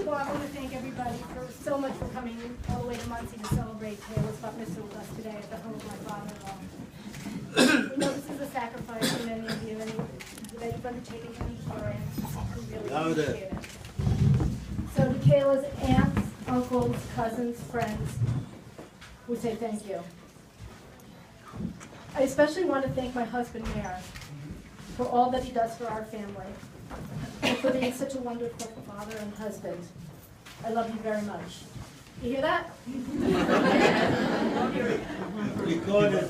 all, I want to thank everybody so much for coming all the way to Muncie to celebrate Kayla's bat mitzvah with us today at the home of my father-in-law. We know this is a sacrifice for many of you, and that you've undertaken to be here, and we really appreciate it. So to Kayla's aunts, uncles, cousins, friends, we say thank you. I especially want to thank my husband, Mayor, for all that he does for our family, and for being such a wonderful father and husband. I love you very much. You hear that? Recorded.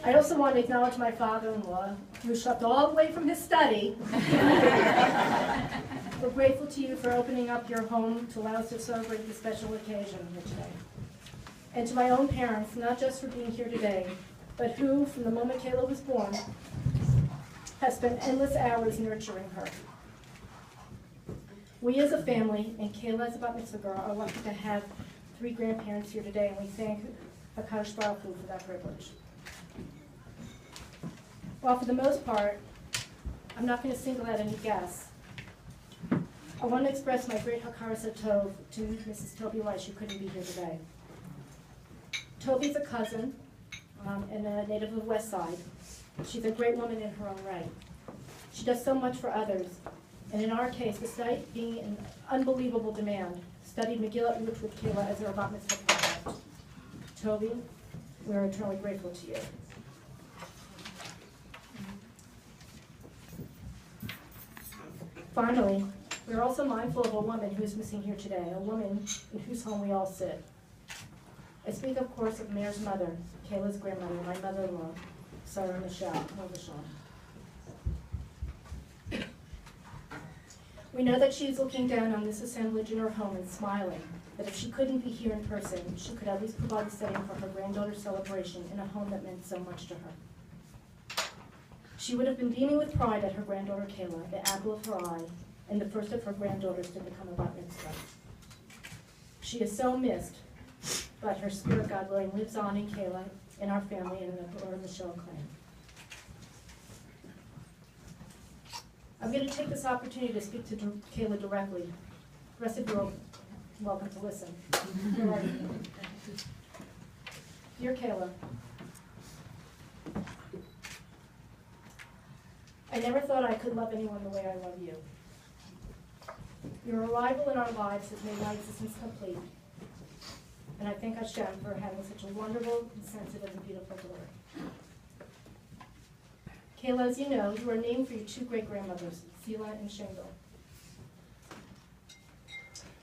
I also want to acknowledge my father-in-law, who slept all the way from his study. We're grateful to you for opening up your home to allow us to celebrate this special occasion here today. And to my own parents, not just for being here today, but who, from the moment Kayla was born, has spent endless hours nurturing her. We as a family, and Kayla as a bat mitzvah girl, are lucky to have 3 grandparents here today, and we thank HaKadosh Baruch Hu for that privilege. While for the most part, I'm not going to single out any guests, I want to express my great hakaras hatov to Mrs. Toby Weiss, who couldn't be here today. Toby's a cousin and a native of the West Side. She's a great woman in her own right. She does so much for others, and in our case, despite being in unbelievable demand, studied Megillat Ruth with Kayla as her bat mitzvah project. Toby, we're eternally grateful to you. Finally, we are also mindful of a woman who is missing here today, a woman in whose home we all sit. I speak, of course, of Mayor's mother, Kayla's grandmother, my mother-in-law, Sarah Michelle. We know that she is looking down on this assemblage in her home and smiling, that if she couldn't be here in person, she could at least provide a setting for her granddaughter's celebration in a home that meant so much to her. She would have been beaming with pride at her granddaughter Kayla, the apple of her eye, and the first of her granddaughters to become a bat mitzvah. She is so missed, but her spirit, God willing, lives on in Kayla, in our family, and in the Laura Michelle clan. I'm going to take this opportunity to speak to Kayla directly. The rest of you are welcome to listen. Dear Kayla, I never thought I could love anyone the way I love you. Your arrival in our lives has made my existence complete, and I thank Hashem for having such a wonderful, sensitive, and beautiful daughter. Kayla, as you know, you are named for your 2 great-grandmothers, Zila and Shingle.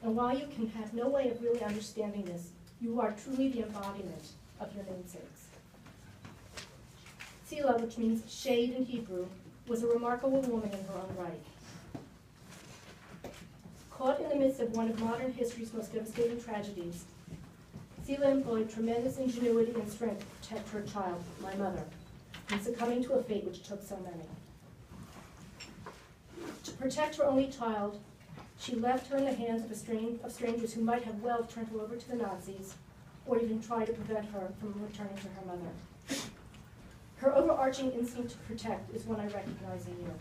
And while you can have no way of really understanding this, you are truly the embodiment of your namesakes. Zila, which means shade in Hebrew, was a remarkable woman in her own right. Caught in the midst of one of modern history's most devastating tragedies, Zila employed tremendous ingenuity and strength to protect her child, my mother, from succumbing to a fate which took so many. To protect her only child, she left her in the hands of strangers who might have well turned her over to the Nazis, or even tried to prevent her from returning to her mother. Her overarching instinct to protect is one I recognize in you.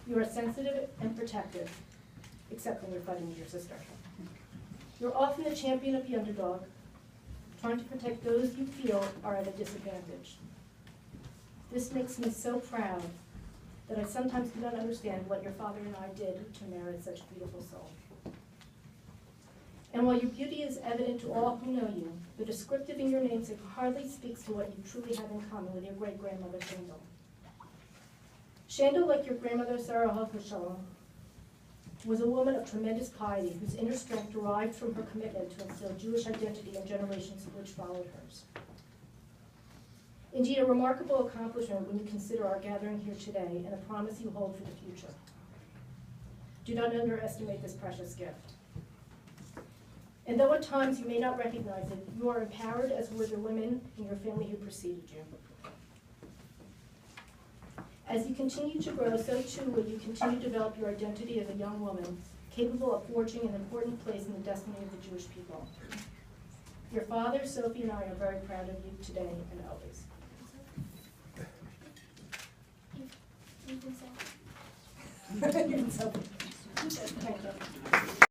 You are sensitive and protective, except when you're fighting with your sister. You're often the champion of the underdog, trying to protect those you feel are at a disadvantage. This makes me so proud that I sometimes do not understand what your father and I did to merit such a beautiful soul. And while your beauty is evident to all who know you, the descriptive in your namesake hardly speaks to what you truly have in common with your great-grandmother Shandel. Shandel, like your grandmother Sarah Michelle, was a woman of tremendous piety whose inner strength derived from her commitment to instill Jewish identity in generations which followed hers. Indeed, a remarkable accomplishment when you consider our gathering here today and the promise you hold for the future. Do not underestimate this precious gift. And though at times you may not recognize it, you are empowered as were the women in your family who preceded you. As you continue to grow, so too will you continue to develop your identity as a young woman, capable of forging an important place in the destiny of the Jewish people. Your father, Sophie, and I are very proud of you today and always. Even so. Thank you.